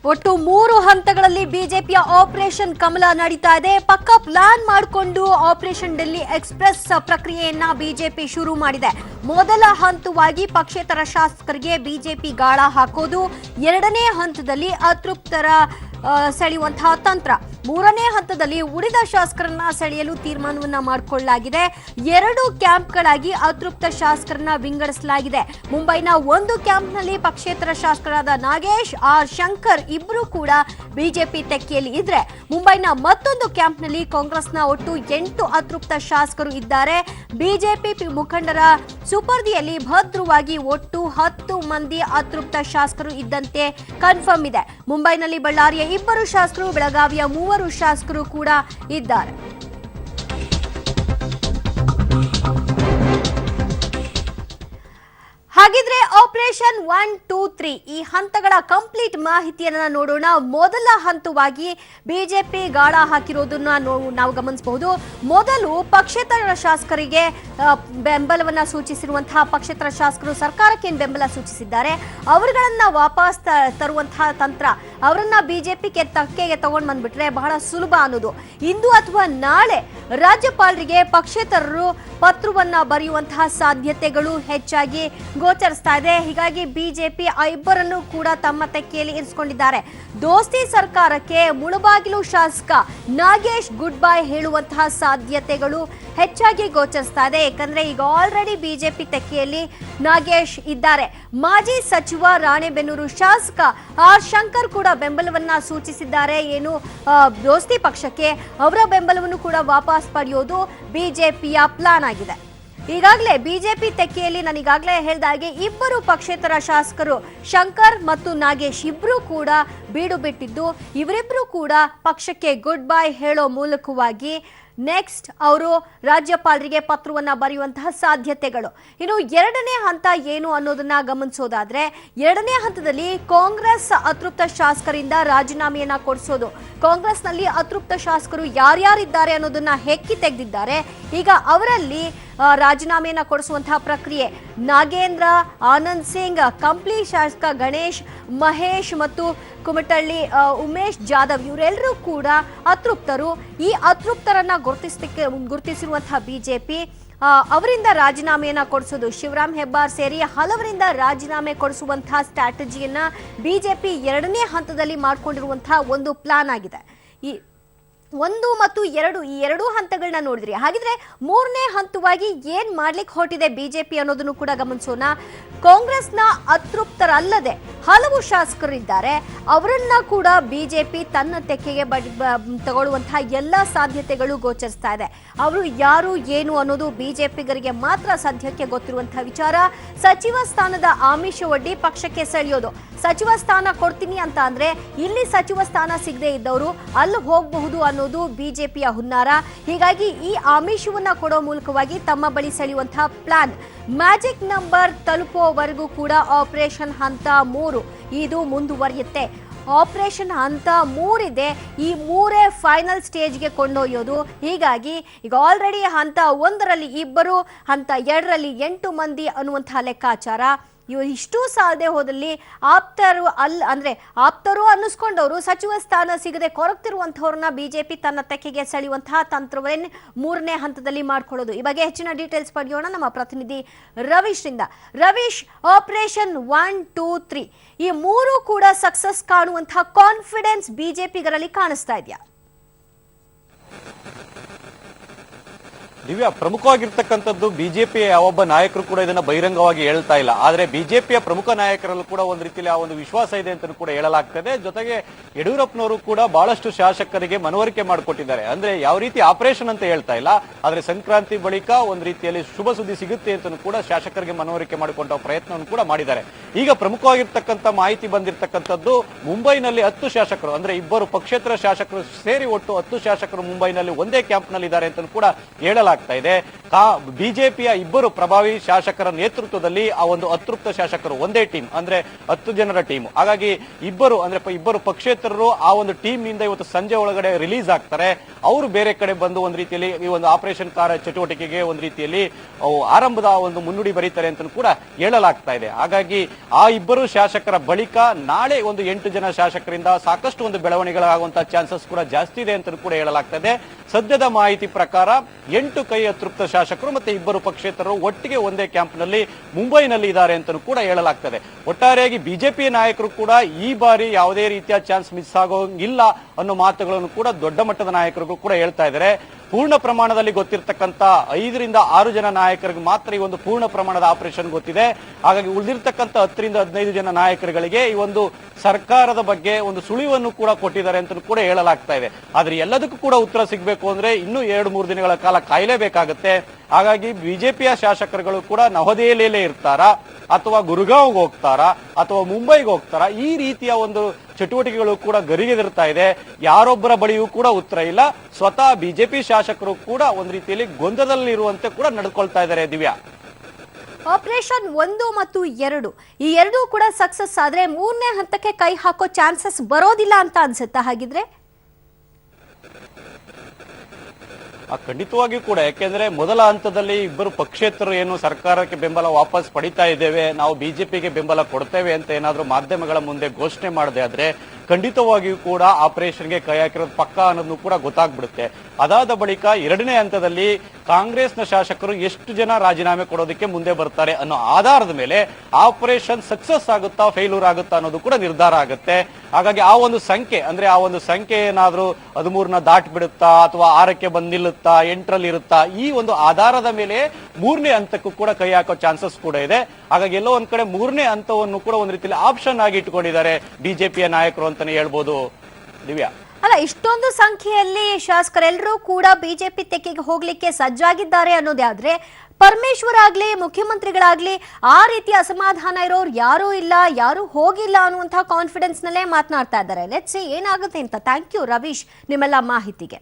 ಒಟ್ಟು 3 ಹಂತಗಳಲ್ಲಿ ಬಿಜೆಪಿಯ ಆಪರೇಷನ್ ಕಮಲ ನಡೀತಾ ಇದೆ. ಪಕ್ಕ ಪ್ಲಾನ್ ಮಾಡಿಕೊಂಡು ಆಪರೇಷನ್ ಡೆಲ್ಲಿ ಎಕ್ಸ್‌ಪ್ರೆಸ್ ಪ್ರಕ್ರಿಯೆಯನ್ನ ಬಿಜೆಪಿ ಶುರು ಮಾಡಿದೆ. ಮೊದಲ ಹಂತವಾಗಿ ಪಕ್ಷೇತರ ಶಾಸಕರಿಗೆ ಬಿಜೆಪಿ ಗಾಳ ಹಾಕೋದು, ಎರಡನೇ ಹಂತದಲ್ಲಿ ಅತೃಪ್ತರ ಸೆಳೆಯುವಂತಹ ತಂತ್ರ, ಮೂರನೇ ಹಂತದಲ್ಲಿ ಉಳಿದ ಶಾಸಕರನ್ನ ಸೆಳೆಯಲು ತೀರ್ಮಾನವನ್ನ ಮಾಡಿಕೊಳ್ಳಲಾಗಿದೆ. 2 ಕ್ಯಾಂಪ್ಗಳಾಗಿ ಅತೃಪ್ತ ಶಾಸಕರನ್ನ ವಿಂಗಡಿಸಲಾಗಿದೆ. ಮುಂಬೈನ ಒಂದು ಕ್ಯಾಂಪ್ನಲ್ಲಿ ಪಕ್ಷೇತರ ಶಾಸಕರಾದ ನಾಗೇಶ್, ಆರ್ ಶಂಕರ್ ಇಬ್ಬರು ಕೂಡ ಬಿಜೆಪಿ ತೆಕ್ಕೆಯಲ್ಲಿ ಇದ್ರೆ, ಮುಂಬೈನ ಮತ್ತೊಂದು ಕ್ಯಾಂಪ್ನಲ್ಲಿ ಕಾಂಗ್ರೆಸ್ನ ಒಟ್ಟು 8 ಅತೃಪ್ತ ಶಾಸಕರು ಇದ್ದಾರೆ. ಬಿಜೆಪಿ ಮುಖಂಡರ ಸುಪರ್ದಿಯಲ್ಲಿ ಭದ್ರವಾಗಿ ಒಟ್ಟು 10 ಮಂದಿ ಅತೃಪ್ತ ಶಾಸಕರು ಇದ್ದಂತೆ ಕನ್ಫರ್ಮ್ ಇದೆ. ಮುಂಬೈನಲ್ಲಿ ಬಳ್ಳಾರಿಯ 2 ಶಾಸಕರು, ಬೆಳಗಾವಿಯ 3 ಶಾಸಕರು ಕೂಡ ಇದ್ದಾರೆ. ಹಾಗಿದ್ರೆ ಆಪರೇಷನ್ 1, 2, 3 ಈ ಹಂತಗಳ ಕಂಪ್ಲೀಟ್ ಮಾಹಿತಿಯನ್ನ ನೋಡೋಣ. ಮೊದಲ ಹಂತವಾಗಿ ಬಿಜೆಪಿ ಗಾಳ ಹಾಕಿರೋದನ್ನ ನಾವು ಗಮನಿಸಬಹುದು. ಮೊದಲು ಪಕ್ಷೇತರ ಶಾಸಕರಿಗೆ ಬೆಂಬಲವನ್ನ ಸೂಚಿಸಿರುವಂತಹ ಪಕ್ಷೇತರ ಶಾಸಕರು ಸರ್ಕಾರಕ್ಕೆ ಬೆಂಬಲ ಸೂಚಿಸಿದ್ದಾರೆ. ಅವರುಗಳನ್ನ ವಾಪಸ್ ತರುವಂತಹ ತಂತ್ರ, ಅವರನ್ನ ಬಿಜೆಪಿಗೆ ತಕ್ಕೆಗೆ ತಗೊಂಡು ಬಂದ್ಬಿಟ್ರೆ ಬಹಳ ಸುಲಭ ಅನ್ನೋದು. ಇಂದು ಅಥವಾ ನಾಳೆ ರಾಜ್ಯಪಾಲರಿಗೆ ಪಕ್ಷೇತರರು ಪತ್ರವನ್ನ ಬರೆಯುವಂತಹ ಸಾಧ್ಯತೆಗಳು ಹೆಚ್ಚಾಗಿ ಗೋಚರಿಸ್ತಾ ಇದೆ. ಹೀಗಾಗಿ ಬಿಜೆಪಿ ಇಬ್ಬರನ್ನು ಕೂಡ ತಮ್ಮ ತೆಕ್ಕೆಯಲ್ಲಿ ಇರಿಸಿಕೊಂಡಿದ್ದಾರೆ. ದೋಸ್ತಿ ಸರ್ಕಾರಕ್ಕೆ ಮುಳಬಾಗಿಲು ಶಾಸಕ ನಾಗೇಶ್ ಗುಡ್ ಬೈ ಹೇಳುವಂತಹ ಸಾಧ್ಯತೆಗಳು ಹೆಚ್ಚಾಗಿ ಗೋಚರಿಸ್ತಾ ಇದೆ. ಯಾಕಂದ್ರೆ ಈಗ ಆಲ್ರೆಡಿ ಬಿಜೆಪಿ ತೆಕ್ಕೆಯಲ್ಲಿ ನಾಗೇಶ್ ಇದ್ದಾರೆ. ಮಾಜಿ ಸಚಿವ ರಾಣೆಬೆನ್ನೂರು ಶಾಸಕ ಆರ್ ಶಂಕರ್ ಕೂಡ ಬೆಂಬಲವನ್ನ ಸೂಚಿಸಿದ್ದಾರೆ. ಏನು ದೋಸ್ತಿ ಪಕ್ಷಕ್ಕೆ ಅವರ ಬೆಂಬಲವನ್ನು ಕೂಡ ವಾಪಸ್ ಪಡೆಯೋದು ಬಿಜೆಪಿಯ ಪ್ಲಾನ್ ಆಗಿದೆ. ಈಗಾಗಲೇ ಬಿಜೆಪಿ ತೆಕ್ಕೆಯಲ್ಲಿ ನಾನು ಈಗಾಗಲೇ ಹೇಳಿದ ಹಾಗೆ 2 ಪಕ್ಷೇತರ ಶಾಸಕರು ಶಂಕರ್ ಮತ್ತು ನಾಗೇಶ್ ಇಬ್ರು ಕೂಡ ಬೀಡು ಬಿಟ್ಟಿದ್ದು, ಇವರಿಬ್ರು ಕೂಡ ಪಕ್ಷಕ್ಕೆ ಗುಡ್ ಬೈ ಹೇಳೋ ಮೂಲಕವಾಗಿ ನೆಕ್ಸ್ಟ್ ಅವರು ರಾಜ್ಯಪಾಲರಿಗೆ ಪತ್ರವನ್ನ ಬರೆಯುವಂತಹ ಸಾಧ್ಯತೆಗಳು. ಇನ್ನು ಎರಡನೇ ಹಂತ ಏನು ಅನ್ನೋದನ್ನ ಗಮನಿಸೋದಾದ್ರೆ, ಎರಡನೇ ಹಂತದಲ್ಲಿ ಕಾಂಗ್ರೆಸ್ ಅತೃಪ್ತ ಶಾಸಕರಿಂದ ರಾಜೀನಾಮೆಯನ್ನ ಕೊಡಿಸೋದು. ಕಾಂಗ್ರೆಸ್ನಲ್ಲಿ ಅತೃಪ್ತ ಶಾಸಕರು ಯಾರ್ಯಾರಿದ್ದಾರೆ ಅನ್ನೋದನ್ನ ಹೆಕ್ಕಿ ತೆಗೆದಿದ್ದಾರೆ. ಈಗ ಅವರಲ್ಲಿ ರಾಜೀನಾಮೆಯನ್ನ ಕೊಡಿಸುವಂತಹ ಪ್ರಕ್ರಿಯೆ. ನಾಗೇಂದ್ರ, ಆನಂದ್ ಸಿಂಗ್, ಕಂಪ್ಲಿ ಶಾಸಕ ಗಣೇಶ್, ಮಹೇಶ್ ಮತ್ತು ಕುಮಟಳ್ಳಿ ಉಮೇಶ್ ಜಾಧವ್ ಇವರೆಲ್ಲರೂ ಕೂಡ ಅತೃಪ್ತರು. ಈ ಅತೃಪ್ತರನ್ನ ಗುರುತಿಸಿರುವಂತಹ ಬಿಜೆಪಿ ಅವರಿಂದ ರಾಜೀನಾಮೆಯನ್ನ ಕೊಡಿಸೋದು, ಶಿವರಾಮ್ ಹೆಬ್ಬಾರ್ ಸೇರಿ ಹಲವರಿಂದ ರಾಜೀನಾಮೆ ಕೊಡಿಸುವಂತಹ ಸ್ಟ್ರಾಟಜಿಯನ್ನ ಬಿಜೆಪಿ ಎರಡನೇ ಹಂತದಲ್ಲಿ ಮಾಡಿಕೊಂಡಿರುವಂತಹ ಒಂದು ಪ್ಲಾನ್ ಆಗಿದೆ. ಈ 1 ಮತ್ತು 2 ಈ 2 ಹಂತಗಳನ್ನ ನೋಡಿದ್ರಿ. ಹಾಗಿದ್ರೆ ಮೂರನೇ ಹಂತವಾಗಿ ಏನ್ ಮಾಡ್ಲಿಕ್ಕೆ ಹೊರಟಿದೆ ಬಿಜೆಪಿ ಅನ್ನೋದನ್ನು ಕೂಡ ಗಮನಿಸೋಣ. ಕಾಂಗ್ರೆಸ್ನ ಅತೃಪ್ತರಲ್ಲದೆ ಹಲವು ಶಾಸಕರಿದ್ದಾರೆ. ಅವರನ್ನ ಕೂಡ ಬಿಜೆಪಿ ತನ್ನ ತೆಕ್ಕೆಗೆ ತಗೊಳ್ಳುವಂತಹ ಎಲ್ಲಾ ಸಾಧ್ಯತೆಗಳು ಗೋಚರಿಸ್ತಾ ಇದೆ. ಅವರು ಯಾರು ಏನು ಅನ್ನೋದು ಬಿಜೆಪಿಗರಿಗೆ ಮಾತ್ರ ಸದ್ಯಕ್ಕೆ ಗೊತ್ತಿರುವಂತಹ ವಿಚಾರ. ಸಚಿವ ಸ್ಥಾನದ ಆಮಿಷ ಒಡ್ಡಿ ಪಕ್ಷಕ್ಕೆ ಸೆಳೆಯೋದು. ಸಚಿವ ಸ್ಥಾನ ಕೊಡ್ತೀನಿ ಅಂತ ಅಂದ್ರೆ ಇಲ್ಲಿ ಸಚಿವ ಸ್ಥಾನ ಸಿಗದೆ ಇದ್ದವರು ಅಲ್ಲಿ ಹೋಗಬಹುದು ಅನ್ನೋದು ಬಿಜೆಪಿಯ ಹುನ್ನಾರ. ಹೀಗಾಗಿ ಈ ಆಮಿಷವನ್ನ ಕೊಡೋ ಮೂಲಕವಾಗಿ ತಮ್ಮ ಬಳಿ ಸೆಳೆಯುವಂತಹ ಪ್ಲಾನ್. ಮ್ಯಾಜಿಕ್ ನಂಬರ್ ತಲುಪುವವರೆಗೂ ಕೂಡ ಆಪರೇಷನ್ ಹಂತ 3 ಇದು ಮುಂದುವರಿಯುತ್ತೆ. ಆಪರೇಷನ್ ಹಂತ 3 ಇದೆ. ಈ 3 ಫೈನಲ್ ಸ್ಟೇಜ್ಗೆ ಕೊಂಡೊಯ್ಯೋದು. ಹೀಗಾಗಿ ಈಗ ಆಲ್ರೆಡಿ ಹಂತ 1ರಲ್ಲಿ 2, ಹಂತ 2ರಲ್ಲಿ 8 ಮಂದಿ ಅನ್ನುವಂತಹ ಲೆಕ್ಕಾಚಾರ. ಇಷ್ಟು ಸಾಲದೆ ಹೋದಲ್ಲಿ ಆಪ್ತರು ಅನ್ನಿಸ್ಕೊಂಡವರು ಸಚಿವ ಸ್ಥಾನ ಸಿಗದೆ ಕೊರಗ್ತಿರುವಂತಹವ್ರನ್ನ ಬಿಜೆಪಿ ತನ್ನ ತೆಕ್ಕೆಗೆ ಸೆಳೆಯುವಂತಹ ತಂತ್ರವನ್ನೇ 3ನೇ ಹಂತದಲ್ಲಿ ಮಾಡ್ಕೊಳ್ಳೋದು. ಈ ಬಗ್ಗೆ ಹೆಚ್ಚಿನ ಡೀಟೇಲ್ಸ್ ಪಡೆಯೋಣ ನಮ್ಮ ಪ್ರತಿನಿಧಿ ರವೀಶ್ರಿಂದ. ರವೀಶ್, ಆಪರೇಷನ್ 1, 2, 3 ಈ 3 ಕೂಡ ಸಕ್ಸಸ್ ಕಾಣುವಂತಹ ಕಾನ್ಫಿಡೆನ್ಸ್ ಬಿಜೆಪಿಗರಲ್ಲಿ ಕಾಣಿಸ್ತಾ ಇದೆಯಾ? ದಿವ್ಯಾ, ಪ್ರಮುಖವಾಗಿರ್ತಕ್ಕಂಥದ್ದು ಬಿಜೆಪಿ ಯಾವೊಬ್ಬ ನಾಯಕರು ಕೂಡ ಇದನ್ನ ಬಹಿರಂಗವಾಗಿ ಹೇಳ್ತಾ ಇಲ್ಲ. ಆದ್ರೆ ಬಿಜೆಪಿಯ ಪ್ರಮುಖ ನಾಯಕರಲ್ಲೂ ಕೂಡ ಒಂದು ರೀತಿಯಲ್ಲಿ ಆ ಒಂದು ವಿಶ್ವಾಸ ಇದೆ ಅಂತ ಕೂಡ ಹೇಳಲಾಗ್ತದೆ. ಜೊತೆಗೆ ಯಡಿಯೂರಪ್ಪನವರು ಕೂಡ ಬಹಳಷ್ಟು ಶಾಸಕರಿಗೆ ಮನವರಿಕೆ ಮಾಡಿಕೊಟ್ಟಿದ್ದಾರೆ. ಅಂದ್ರೆ ಯಾವ ರೀತಿ ಆಪರೇಷನ್ ಅಂತ ಹೇಳ್ತಾ ಇಲ್ಲ, ಆದ್ರೆ ಸಂಕ್ರಾಂತಿ ಬಳಿಕ ಒಂದು ರೀತಿಯಲ್ಲಿ ಶುಭ ಸುದ್ದಿ ಸಿಗುತ್ತೆ ಅಂತ ಕೂಡ ಶಾಸಕರಿಗೆ ಮನವರಿಕೆ ಮಾಡಿಕೊಂಡ ಪ್ರಯತ್ನವನ್ನು ಕೂಡ ಮಾಡಿದ್ದಾರೆ. ಈಗ ಪ್ರಮುಖವಾಗಿರ್ತಕ್ಕಂಥ ಮಾಹಿತಿ ಬಂದಿರತಕ್ಕಂಥದ್ದು, ಮುಂಬೈನಲ್ಲಿ 10 ಶಾಸಕರು ಅಂದ್ರೆ 2 ಪಕ್ಷೇತರ ಶಾಸಕರು ಸೇರಿ ಒಟ್ಟು 10 ಶಾಸಕರು ಮುಂಬೈನಲ್ಲಿ ಒಂದೇ ಕ್ಯಾಂಪ್ ನಲ್ಲಿ ಇದ್ದಾರೆ ಅಂತ ಕೂಡ ಹೇಳಲಾಗ್ತದೆ. ಹೇಳಲಾಗ್ತಾ ಇದೆ. ಬಿಜೆಪಿಯ ಇಬ್ಬರು ಪ್ರಭಾವಿ ಶಾಸಕರ ನೇತೃತ್ವದಲ್ಲಿ ಆ ಒಂದು ಅತೃಪ್ತ ಶಾಸಕರು ಒಂದೇ ಟೀಮ್ ಅಂದ್ರೆ 10 ಜನರ ಟೀಮ್. ಹಾಗಾಗಿ ಇಬ್ಬರು ಪಕ್ಷೇತರರು ಆ ಒಂದು ಟೀಮ್ ನಿಂದ ಇವತ್ತು ಸಂಜೆ ಒಳಗಡೆ ರಿಲೀಸ್ ಆಗ್ತಾರೆ. ಅವರು ಬೇರೆ ಕಡೆ ಬಂದು ಒಂದು ರೀತಿಯಲ್ಲಿ ಈ ಒಂದು ಆಪರೇಷನ್ ಚಟುವಟಿಕೆಗೆ ಒಂದು ರೀತಿಯಲ್ಲಿ ಆರಂಭದ ಒಂದು ಮುನ್ನುಡಿ ಬರೀತಾರೆ ಅಂತ ಕೂಡ ಹೇಳಲಾಗ್ತಾ ಇದೆ. ಹಾಗಾಗಿ ಆ ಇಬ್ಬರು ಶಾಸಕರ ಬಳಿಕ ನಾಳೆ ಒಂದು 8 ಜನ ಶಾಸಕರಿಂದ ಸಾಕಷ್ಟು ಒಂದು ಬೆಳವಣಿಗೆಗಳಾಗುವಂತಹ ಚಾನ್ಸಸ್ ಕೂಡ ಜಾಸ್ತಿ ಇದೆ ಅಂತ ಕೂಡ ಹೇಳಲಾಗ್ತಾ ಇದೆ. ಸದ್ಯದ ಮಾಹಿತಿ ಪ್ರಕಾರ 8 ಕೈ ಅತೃಪ್ತ ಶಾಸಕರು ಮತ್ತೆ ಇಬ್ಬರು ಪಕ್ಷೇತರರು ಒಟ್ಟಿಗೆ ಒಂದೇ ಕ್ಯಾಂಪ್ ನಲ್ಲಿ ಮುಂಬೈನಲ್ಲಿ ಇದ್ದಾರೆ ಅಂತ ಕೂಡ ಹೇಳಲಾಗ್ತದೆ. ಒಟ್ಟಾರೆಯಾಗಿ ಬಿಜೆಪಿ ನಾಯಕರು ಕೂಡ ಈ ಬಾರಿ ಯಾವುದೇ ರೀತಿಯ ಚಾನ್ಸ್ ಮಿಸ್ ಆಗೋಂಗಿಲ್ಲ ಅನ್ನೋ ಮಾತುಗಳನ್ನು ಕೂಡ ದೊಡ್ಡ ಮಟ್ಟದ ನಾಯಕರು ಕೂಡ ಹೇಳ್ತಾ ಇದ್ದಾರೆ. ಪೂರ್ಣ ಪ್ರಮಾಣದಲ್ಲಿ ಗೊತ್ತಿರತಕ್ಕಂತ 5 ರಿಂದ 6 ಜನ ನಾಯಕರಿಗೆ ಮಾತ್ರ ಈ ಒಂದು ಪೂರ್ಣ ಪ್ರಮಾಣದ ಆಪರೇಷನ್ ಗೊತ್ತಿದೆ. ಹಾಗಾಗಿ ಉಳಿದಿರ್ತಕ್ಕಂಥ 10 ರಿಂದ 15 ಜನ ನಾಯಕರುಗಳಿಗೆ ಈ ಒಂದು ಸರ್ಕಾರದ ಬಗ್ಗೆ ಒಂದು ಸುಳಿವನ್ನು ಕೂಡ ಕೊಟ್ಟಿದ್ದಾರೆ ಅಂತ ಕೂಡ ಹೇಳಲಾಗ್ತಾ ಇದೆ. ಆದ್ರೆ ಎಲ್ಲದಕ್ಕೂ ಕೂಡ ಉತ್ತರ ಸಿಗಬೇಕು ಅಂದ್ರೆ ಇನ್ನೂ 2-3 ದಿನಗಳ ಕಾಲ ಕಾಯಲೇಬೇಕಾಗುತ್ತೆ. ಹಾಗಾಗಿ ಬಿಜೆಪಿಯ ಶಾಸಕರುಗಳು ಕೂಡ ನವದೆಹಲಿಯಲ್ಲೇ ಇರ್ತಾರಾ ಅಥವಾ ಗುರುಗಾಂವ್ಗೆ ಹೋಗ್ತಾರಾ ಅಥವಾ ಮುಂಬೈಗೆ ಹೋಗ್ತಾರಾ, ಈ ರೀತಿಯ ಒಂದು ಚಟುವಟಿಕೆಗಳು ಕೂಡ ಗರಿಗೆದಿರ್ತಾ ಇದೆ. ಯಾರೊಬ್ಬರ ಬಳಿಯೂ ಕೂಡ ಉತ್ತರ ಇಲ್ಲ. ಸ್ವತಃ ಬಿಜೆಪಿ ಶಾಸಕರು ಕೂಡ ಒಂದು ರೀತಿಯಲ್ಲಿ ಗೊಂದಲದಲ್ಲಿರುವಂತೆ ಕೂಡ ನಡ್ಕೊಳ್ತಾ ಇದ್ದಾರೆ. ದಿವ್ಯಾ, ಆಪರೇಷನ್ 1 ಮತ್ತು 2 ಈ ಎರಡೂ ಕೂಡ ಸಕ್ಸಸ್ ಆದ್ರೆ 3ನೇ ಹಂತಕ್ಕೆ ಕೈ ಹಾಕೋ ಚಾನ್ಸಸ್ ಬರೋದಿಲ್ಲ ಅಂತ ಅನ್ಸುತ್ತಾ? ಹಾಗಿದ್ರೆ ಖಂಡಿತವಾಗಿಯೂ ಕೂಡ, ಯಾಕೆಂದ್ರೆ ಮೊದಲ ಹಂತದಲ್ಲಿ ಇಬ್ಬರು ಪಕ್ಷೇತರರು ಏನು ಸರ್ಕಾರಕ್ಕೆ ಬೆಂಬಲ ವಾಪಸ್ ಪಡಿತಾ ಇದ್ದೇವೆ, ನಾವು ಬಿಜೆಪಿಗೆ ಬೆಂಬಲ ಕೊಡ್ತೇವೆ ಅಂತ ಏನಾದ್ರೂ ಮಾಧ್ಯಮಗಳ ಮುಂದೆ ಘೋಷಣೆ ಮಾಡದೆ ಆದ್ರೆ ಖಂಡಿತವಾಗಿಯೂ ಕೂಡ ಆಪರೇಷನ್ಗೆ ಕೈ ಹಾಕಿರೋದು ಪಕ್ಕ ಅನ್ನೋದು ಕೂಡ ಗೊತ್ತಾಗ್ಬಿಡುತ್ತೆ. ಅದಾದ ಬಳಿಕ 2ನೇ ಹಂತದಲ್ಲಿ ಕಾಂಗ್ರೆಸ್ನ ಶಾಸಕರು ಎಷ್ಟು ಜನ ರಾಜೀನಾಮೆ ಕೊಡೋದಕ್ಕೆ ಮುಂದೆ ಬರ್ತಾರೆ ಅನ್ನೋ ಆಧಾರದ ಮೇಲೆ ಆಪರೇಷನ್ ಸಕ್ಸಸ್ ಆಗುತ್ತಾ ಫೇಲ್ಯೂರ್ ಆಗುತ್ತಾ ಅನ್ನೋದು ಕೂಡ ನಿರ್ಧಾರ ಆಗುತ್ತೆ. ಹಾಗಾಗಿ ಆ ಒಂದು ಸಂಖ್ಯೆ ಏನಾದ್ರೂ 13ನ ದಾಟ್ ಬಿಡುತ್ತಾ ಅಥವಾ 6ಕ್ಕೆ ಬಂದ್ ನಿಲ್ಲುತ್ತಾ 8ರಲ್ಲಿ ಇರುತ್ತಾ, ಈ ಒಂದು ಆಧಾರದ ಮೇಲೆ 3ನೇ ಹಂತಕ್ಕೂ ಕೂಡ ಕೈ ಹಾಕೋ ಚಾನ್ಸಸ್ ಕೂಡ ಇದೆ. ಹಾಗಾಗಿ ಎಲ್ಲೋ ಒಂದ್ ಕಡೆ 3ನೇ ಹಂತವನ್ನು ಕೂಡ ಒಂದ್ ರೀತಿಯಲ್ಲಿ ಆಪ್ಷನ್ ಆಗಿ ಇಟ್ಕೊಂಡಿದ್ದಾರೆ ಬಿಜೆಪಿಯ ನಾಯಕರು ಅಂತಾನೆ ಹೇಳ್ಬೋದು. ದಿವ್ಯಾ, ಅಲ್ಲ, ಇಷ್ಟೊಂದು ಸಂಖ್ಯೆಯಲ್ಲಿ ಶಾಸಕರೆಲ್ಲರೂ ಕೂಡ ಬಿಜೆಪಿ ತೆಕ್ಕೆಗೆ ಹೋಗ್ಲಿಕ್ಕೆ ಸಜ್ಜಾಗಿದ್ದಾರೆ ಅನ್ನೋದೇ ಆದ್ರೆ ಪರಮೇಶ್ವರ್ ಆಗ್ಲಿ ಮುಖ್ಯಮಂತ್ರಿಗಳಾಗ್ಲಿ ಆ ರೀತಿ ಅಸಮಾಧಾನ ಇರೋರು ಯಾರೂ ಇಲ್ಲ, ಯಾರು ಹೋಗಿಲ್ಲ ಅನ್ನುವಂತಹ ಕಾನ್ಫಿಡೆನ್ಸ್ ನಲ್ಲೇ ಮಾತನಾಡ್ತಾ ಇದ್ದಾರೆ. ಲೆಟ್ಸ್ ಸಿ ಏನಾಗುತ್ತೆ ಅಂತ. ಥ್ಯಾಂಕ್ ಯು ರವೀಶ್ ನಿಮ್ಮೆಲ್ಲ ಮಾಹಿತಿಗೆ.